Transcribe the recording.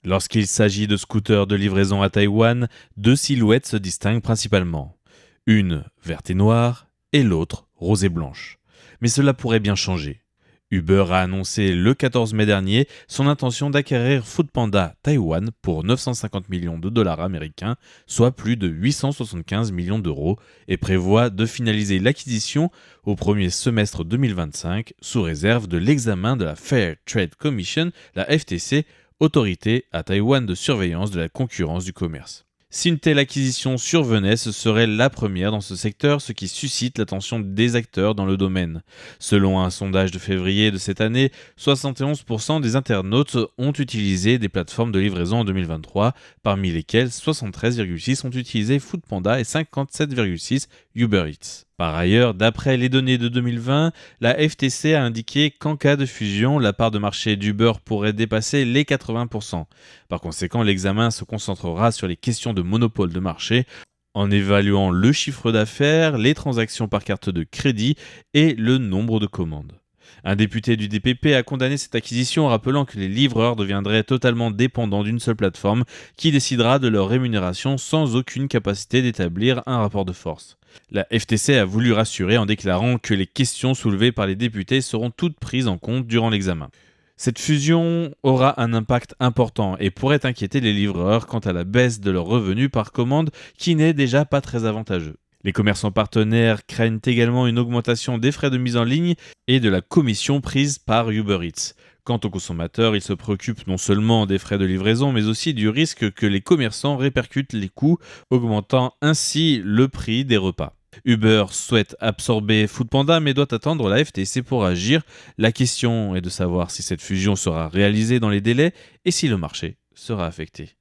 Lorsqu'il s'agit de scooters de livraison à Taïwan, deux silhouettes se distinguent principalement. Une verte et noire et l'autre rose et blanche. Mais cela pourrait bien changer. Uber a annoncé le 14 mai dernier son intention d'acquérir Foodpanda Taïwan pour 950 millions de dollars américains, soit plus de 875 millions d'euros, et prévoit de finaliser l'acquisition au premier semestre 2025 sous réserve de l'examen de la Fair Trade Commission, la FTC, autorité à Taïwan de surveillance de la concurrence du commerce. Si une telle acquisition survenait, ce serait la première dans ce secteur, ce qui suscite l'attention des acteurs dans le domaine. Selon un sondage de février de cette année, 71% des internautes ont utilisé des plateformes de livraison en 2023, parmi lesquels 73,6% ont utilisé Foodpanda et 57,6% Uber Eats. Par ailleurs, d'après les données de 2020, la FTC a indiqué qu'en cas de fusion, la part de marché d'Uber pourrait dépasser les 80%. Par conséquent, l'examen se concentrera sur les questions de monopole de marché, en évaluant le chiffre d'affaires, les transactions par carte de crédit et le nombre de commandes. Un député du DPP a condamné cette acquisition, rappelant que les livreurs deviendraient totalement dépendants d'une seule plateforme qui décidera de leur rémunération sans aucune capacité d'établir un rapport de force. La FTC a voulu rassurer en déclarant que les questions soulevées par les députés seront toutes prises en compte durant l'examen. Cette fusion aura un impact important et pourrait inquiéter les livreurs quant à la baisse de leurs revenus par commande qui n'est déjà pas très avantageux. Les commerçants partenaires craignent également une augmentation des frais de mise en ligne et de la commission prise par Uber Eats. Quant aux consommateurs, ils se préoccupent non seulement des frais de livraison, mais aussi du risque que les commerçants répercutent les coûts, augmentant ainsi le prix des repas. Uber souhaite absorber Foodpanda mais doit attendre la FTC pour agir. La question est de savoir si cette fusion sera réalisée dans les délais et si le marché sera affecté.